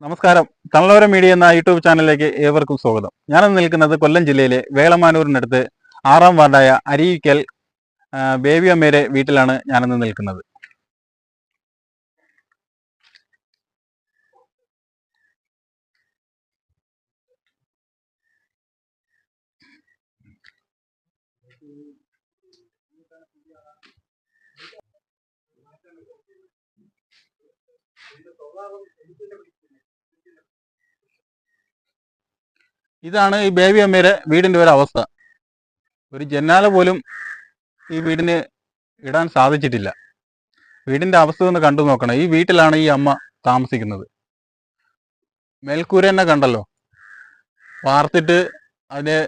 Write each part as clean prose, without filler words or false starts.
നമസ്കാരം. തണലോര മീഡിയ എന്ന യൂട്യൂബ് ചാനലിലേക്ക് ഏവർക്കും സ്വാഗതം. ഞാനിന്ന് നിൽക്കുന്നത് കൊല്ലം ജില്ലയിലെ വേളമാനൂരിനടുത്ത് 6-ാം വാർഡായ അരീക്കൽ ബേബി അമ്മയുടെ വീട്ടിലാണ് ഞാനിന്ന് നിൽക്കുന്നത്. ഇതാണ് ഈ ബേബി അമ്മയുടെ വീടിന്റെ ഒരു അവസ്ഥ. ഒരു ജനാല പോലും ഈ വീടിന് ഇടാൻ സാധിച്ചിട്ടില്ല. വീടിന്റെ അവസ്ഥ ഒന്ന് കണ്ടു നോക്കണം. ഈ വീട്ടിലാണ് ഈ അമ്മ താമസിക്കുന്നത്. മേൽക്കൂര തന്നെ കണ്ടല്ലോ, വാർത്തിട്ട് അതിന്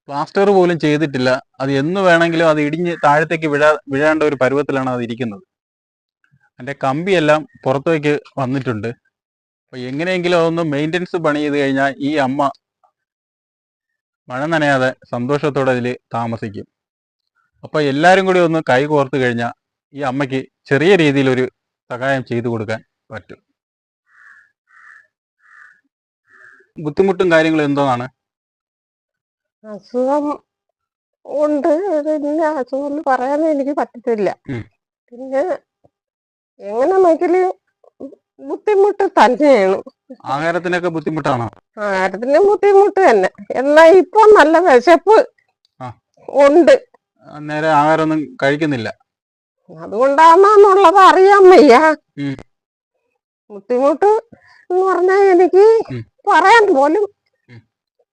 പ്ലാസ്റ്റർ പോലും ചെയ്തിട്ടില്ല. അത് എന്ന് വേണമെങ്കിലും അത് ഇടിഞ്ഞ് താഴത്തേക്ക് വീഴേണ്ട ഒരു പരുവത്തിലാണ് അത് ഇരിക്കുന്നത്. അതിന്റെ കമ്പിയെല്ലാം പുറത്തേക്ക് വന്നിട്ടുണ്ട്. അപ്പൊ എങ്ങനെയെങ്കിലും അതൊന്ന് മെയിൻ്റെനൻസ് പണി ചെയ്ത് കഴിഞ്ഞാൽ ഈ അമ്മ മഴ നനയാതെ സന്തോഷത്തോടെ അതിൽ താമസിക്കും. അപ്പൊ എല്ലാവരും കൂടി ഒന്ന് കൈ കോർത്ത് കഴിഞ്ഞാൽ ഈ അമ്മയ്ക്ക് ചെറിയ രീതിയിലൊരു സഹായം ചെയ്തു കൊടുക്കാൻ പറ്റും. ബുദ്ധിമുട്ടും കാര്യങ്ങളും എന്തോന്നാണ്? അസുഖം ഉണ്ട്. പിന്നെ അസുഖം എന്ന് പറയാൻ എനിക്ക് പറ്റത്തില്ല. പിന്നെ എങ്ങനെ നോക്കിയാല് ബുദ്ധിമുട്ട് തന്നെയാണ്. ആഹാരത്തിനൊക്കെ ബുദ്ധിമുട്ടാണോ? ആഹാരത്തിന് ബുദ്ധിമുട്ട് തന്നെ. എന്നാ ഇപ്പൊ നല്ല വിശപ്പ് ഉണ്ട്. നേരെ ആഹാരമൊന്നും കഴിക്കുന്നില്ല. അതുകൊണ്ടാണെന്നുള്ളത് അറിയാൻ വയ്യ. ബുദ്ധിമുട്ട് എന്ന് പറഞ്ഞാൽ എനിക്ക് പറയാൻ പോലും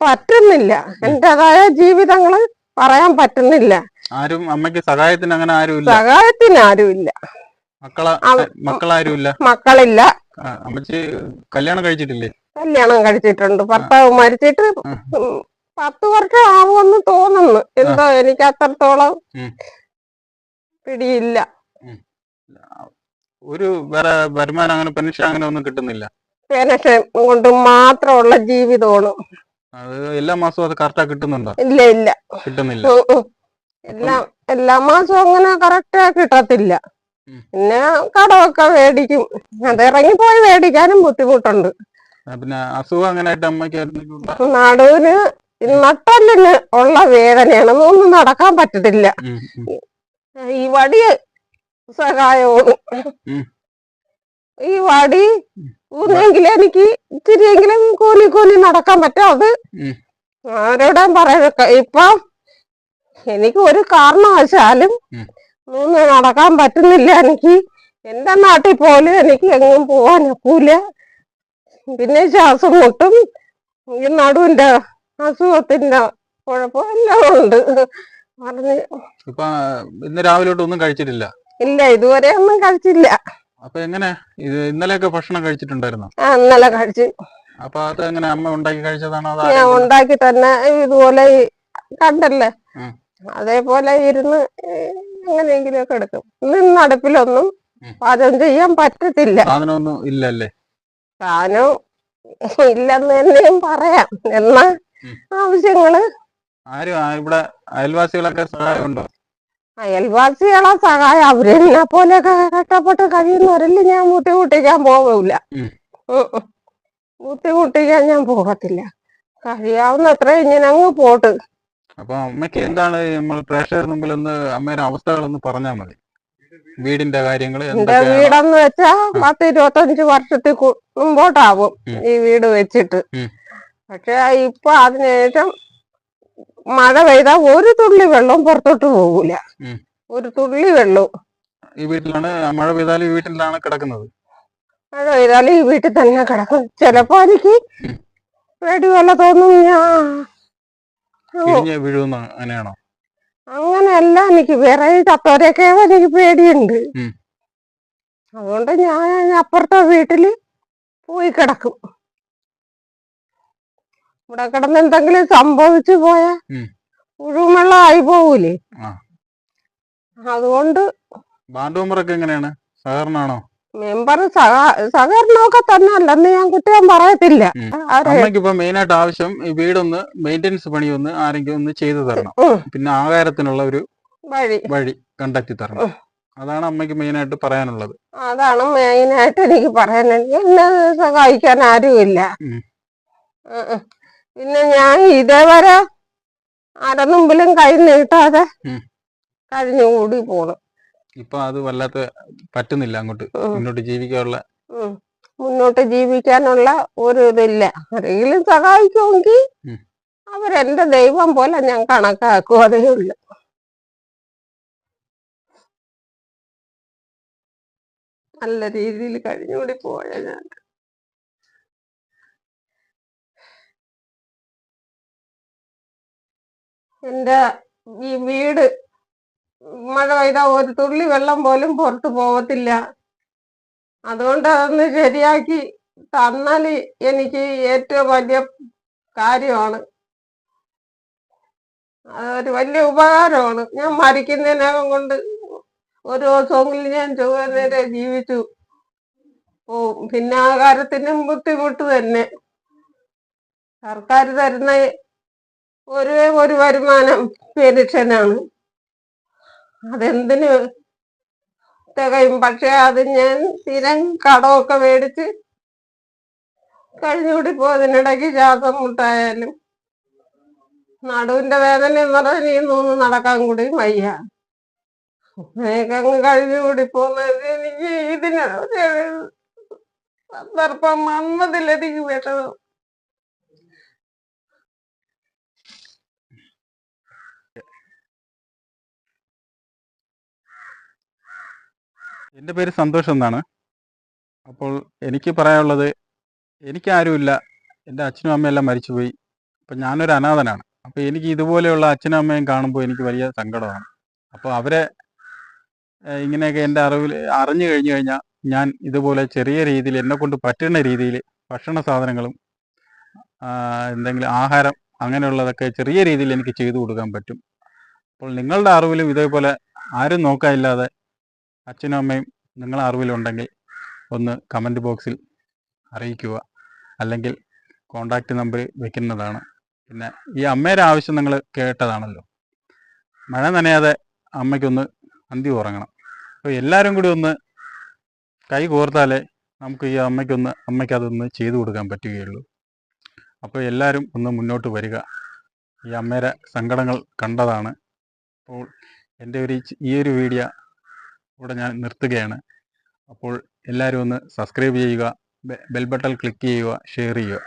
പറ്റുന്നില്ല. എന്റേതായ ജീവിതങ്ങള് പറയാൻ പറ്റുന്നില്ല. ആരും അമ്മയ്ക്ക് സഹായത്തിന് അങ്ങനെ ആരുമില്ല. സഹായത്തിന് ആരുമില്ല. മക്കളാരുമില്ല. മക്കളില്ല. അമ്മച്ചി കല്യാണം കഴിച്ചിട്ടില്ലേ? കല്യാണം കഴിച്ചിട്ടുണ്ട്. ഭർത്താവ് മരിച്ചിട്ട് 10 വർഷം ആവുമെന്ന് തോന്നുന്നു. എന്തോ എനിക്ക് അത്രത്തോളം പിടിയില്ല. ഒരു വേറെ വരുമാനം അങ്ങനെ പെൻഷൻ അങ്ങനെ ഒന്നും കിട്ടുന്നില്ല. പെൻഷൻ കൊണ്ട് മാത്രമുള്ള ജീവിതമാണ്. അത് എല്ലാ മാസവും അത് കറക്റ്റാ കിട്ടുന്നുണ്ടോ? ഇല്ല ഇല്ല, കിട്ടുന്നില്ല. എല്ലാ മാസവും അങ്ങനെ കറക്റ്റാ കിട്ടത്തില്ല. പിന്നെ കടമൊക്കെ മേടിക്കും. അത് ഇറങ്ങിപ്പോയി മേടിക്കാനും ബുദ്ധിമുട്ടുണ്ട്. പിന്നെ അസുഖം അങ്ങനെ അമ്മയ്ക്ക് നടുവിന് നട്ടലിന് ഉള്ള വേദനയാണ്. ഒന്നും നടക്കാൻ പറ്റത്തില്ല. ഈ വടി സഹായമാണ്. ഈ വടി ഊന്നെങ്കിലും എനിക്ക് ഇച്ചിരിയെങ്കിലും കൂലി നടക്കാൻ പറ്റും. അത് ആരോടാ പറയാ. ഇപ്പൊ എനിക്ക് ഒരു കാരണവശാലും നടക്കാൻ പറ്റുന്നില്ല. എനിക്ക് എന്റെ നാട്ടിൽ പോലും എനിക്ക് എങ്ങും പോവാൻ ഒക്കൂല. പിന്നെ ശ്വാസം മുട്ടും, ഈ നടുവിന്റെ അസുഖത്തിന്റെ കുഴപ്പം എല്ലാം ഉണ്ട്. പറഞ്ഞ് ഇന്ന് രാവിലെ ഒന്നും കഴിച്ചിട്ടില്ല? ഇല്ല, ഇതുവരെ ഒന്നും കഴിച്ചില്ല. അപ്പൊ എങ്ങനെ ഇന്നലെയൊക്കെ ഭക്ഷണം കഴിച്ചിട്ടുണ്ടായിരുന്നോ? ഇന്നലെ കഴിച്ചു. അപ്പൊ അത് എങ്ങനെ അമ്മ ഉണ്ടാക്കി കഴിച്ചതാണോ? ഞാൻ ഉണ്ടാക്കി തന്നെ ഇതുപോലെ കണ്ടല്ലേ, അതേപോലെ ഇരുന്ന് എങ്ങനെയെങ്കിലും ഒക്കെ എടുക്കും. ഇന്ന് അടുപ്പിലൊന്നും പാചകം ചെയ്യാൻ പറ്റത്തില്ല. സാധനമൊന്നും ഇല്ലല്ലേ? സാധനം ഇല്ലെന്ന് തന്നെയും പറയാം. എന്നാ ആവശ്യങ്ങള് ഇവിടെ അയൽവാസികളൊക്കെ സഹായം ഉണ്ടോ? അയൽവാസികളെ സഹായം അവരെന്നെ പോലെയൊക്കെ കഷ്ടപ്പെട്ട് കഴിയുന്നവരല്ലേ. ഞാൻ ബുദ്ധിമുട്ടിക്കാൻ പോവില്ല. ബുദ്ധിമുട്ടിക്കാൻ ഞാൻ പോകത്തില്ല. കഴിയാവുന്ന അത്ര ഇങ്ങനെ അങ്ങ് പോട്ട്. അപ്പൊ അമ്മയ്ക്ക് എന്താണ് നമ്മൾ പ്രേക്ഷകർ മുമ്പിൽ ഒന്ന് അമ്മയുടെ അവസ്ഥകളൊന്ന് പറഞ്ഞാൽ മതി. വീടിന്റെ കാര്യങ്ങള്. എന്റെ വീടെന്ന് വെച്ചാ 10-25 വർഷത്തിൽ മുമ്പോട്ടാവും ഈ വീട് വെച്ചിട്ട്. പക്ഷെ ഇപ്പൊ അതിനുശേഷം മഴ പെയ്താ ഒരു തുള്ളി വെള്ളം പുറത്തോട്ട് പോകൂല. ഒരു തുള്ളി വെള്ളവും ഈ വീട്ടിലാണ്. മഴ പെയ്താലും ഈ വീട്ടിലാണ് കിടക്കുന്നത്. മഴ പെയ്താലും ഈ വീട്ടിൽ തന്നെ കിടക്കും. ചിലപ്പോ എനിക്ക് പേടി വല്ല തോന്നും. അങ്ങനെയാണോ? അങ്ങനെയല്ല, എനിക്ക് വേറെ ചത്തോരൊക്കെ എനിക്ക് പേടിയുണ്ട്. അതുകൊണ്ട് ഞാൻ അപ്പുറത്തെ വീട്ടില് പോയി കിടക്കും. ഇവിടെ കിടന്ന് എന്തെങ്കിലും സംഭവിച്ചു പോയാ മുഴുവൻ ആയി പോകൂലേ. അതുകൊണ്ട് മെമ്പറൊക്കെ എങ്ങനെയാണ്? സഹകരണമാണോ? മെമ്പർ സഹകരണമൊക്കെ തന്നെ അല്ലെന്ന് ഞാൻ കുറ്റം പറയത്തില്ല. അമ്മയ്ക്കിപ്പോ മെയിനായിട്ട് ആവശ്യം ഈ വീടൊന്ന് മെയിൻ്റെനൻസ് പണി ഒന്ന് ആരെങ്കിലും ഒന്ന് ചെയ്തു തരണം. പിന്നെ ആഹാരത്തിനുള്ള ഒരു വഴി കണ്ടെത്തി തരണം. അതാണ് അമ്മയ്ക്ക് മെയിനായിട്ട് പറയാനുള്ളത്. അതാണ് മെയിനായിട്ട് എനിക്ക് പറയാനുള്ളത്. എന്നെ സഹായിക്കാൻ ആരുമില്ല. പിന്നെ ഞാൻ ഇതേവരെ ആരുടെ മുമ്പിലും കൈ നീട്ടാതെ കഴിഞ്ഞുകൂടി പോണു. ഇപ്പൊ അത് വല്ലാത്ത പറ്റുന്നില്ല മുന്നോട്ട് ജീവിക്കാനുള്ള മുന്നോട്ട് ജീവിക്കാനുള്ള ഒരു ഇതില്ല. ആരെങ്കിലും സഹായിക്കുമെങ്കിൽ അവരെന്റെ ദൈവം പോലെ ഞാൻ കണക്കാക്കും. അതേ ഉള്ളു. നല്ല രീതിയിൽ കഴിഞ്ഞുകൂടി പോയ ഞാൻ. എന്റെ ഈ വീട് മഴ പെയ്താ ഒരു തുള്ളി വെള്ളം പോലും പുറത്തു പോകത്തില്ല. അതുകൊണ്ട് അതൊന്ന് ശരിയാക്കി തന്നാൽ എനിക്ക് ഏറ്റവും വലിയ കാര്യമാണ്. അതൊരു വലിയ ഉപകാരമാണ്. ഞാൻ മരിക്കുന്നതിനകം കൊണ്ട് ഒരു ദിവസമെങ്കിലും ഞാൻ ചൊവ്വേ ജീവിച്ചു പോവും. പിന്നെ ആഹാരത്തിനും ബുദ്ധിമുട്ട് തന്നെ. സർക്കാർ തരുന്ന ഒരു വരുമാനം പെൻഷനാണ്. അതെന്തിന് തികയും. പക്ഷെ അത് ഞാൻ സ്ഥിരം കടമൊക്കെ മേടിച്ച് കഴിഞ്ഞുകൂടി പോയതിനിടയ്ക്ക് ശ്വാസം മുട്ടായാലും നടുവിന്റെ വേദന എന്ന് പറഞ്ഞാൽ ഈ നൂന്ന് നടക്കാൻ കൂടി വയ്യ. അങ്ങ് കഴിഞ്ഞുകൂടി പോകുന്നത് എനിക്ക് ഇതിന് സന്ദർഭം വന്നതിലെനിക്ക് വിഷമം. എൻ്റെ പേര് സന്തോഷം എന്നാണ്. അപ്പോൾ എനിക്ക് പറയാനുള്ളത്, എനിക്കാരുമില്ല. എൻ്റെ അച്ഛനും അമ്മയെല്ലാം മരിച്ചുപോയി. അപ്പം ഞാനൊരു അനാഥനാണ്. അപ്പോൾ എനിക്ക് ഇതുപോലെയുള്ള അച്ഛനും അമ്മയും കാണുമ്പോൾ എനിക്ക് വലിയ സങ്കടമാണ്. അപ്പോൾ അവരെ ഇങ്ങനെയൊക്കെ എൻ്റെ അറിഞ്ഞു കഴിഞ്ഞാൽ ഞാൻ ഇതുപോലെ ചെറിയ രീതിയിൽ എന്നെക്കൊണ്ട് പറ്റുന്ന രീതിയിൽ ഭക്ഷണ സാധനങ്ങളും എന്തെങ്കിലും ആഹാരം അങ്ങനെയുള്ളതൊക്കെ ചെറിയ രീതിയിൽ എനിക്ക് ചെയ്തു കൊടുക്കാൻ പറ്റും. അപ്പോൾ നിങ്ങളുടെ അറിവിലും ഇതേപോലെ ആരും നോക്കാനില്ലാതെ അച്ഛനും അമ്മയും നിങ്ങളുടെ അറിവിലുണ്ടെങ്കിൽ ഒന്ന് കമൻറ്റ് ബോക്സിൽ അറിയിക്കുക. അല്ലെങ്കിൽ കോണ്ടാക്റ്റ് നമ്പർ വെക്കുന്നതാണ്. പിന്നെ ഈ അമ്മയുടെ ആവശ്യം നിങ്ങൾ കേട്ടതാണല്ലോ. മഴ നനയാതെ അമ്മയ്ക്കൊന്ന് അന്തി ഉറങ്ങണം. അപ്പോൾ എല്ലാവരും കൂടി ഒന്ന് കൈ കോർത്താലേ നമുക്ക് ഈ അമ്മയ്ക്കതൊന്ന് ചെയ്തു കൊടുക്കാൻ പറ്റുകയുള്ളൂ. അപ്പോൾ എല്ലാവരും ഒന്ന് മുന്നോട്ട് വരിക. ഈ അമ്മയുടെ സങ്കടങ്ങൾ കണ്ടതാണ്. അപ്പോൾ എൻ്റെ ഈ ഒരു വീഡിയോ ഇവിടെ ഞാൻ നിർത്തുകയാണ്. അപ്പോൾ എല്ലാവരും ഒന്ന് സബ്സ്ക്രൈബ് ചെയ്യുക, ബെൽ ബട്ടൺ ക്ലിക്ക് ചെയ്യുക, ഷെയർ ചെയ്യുക.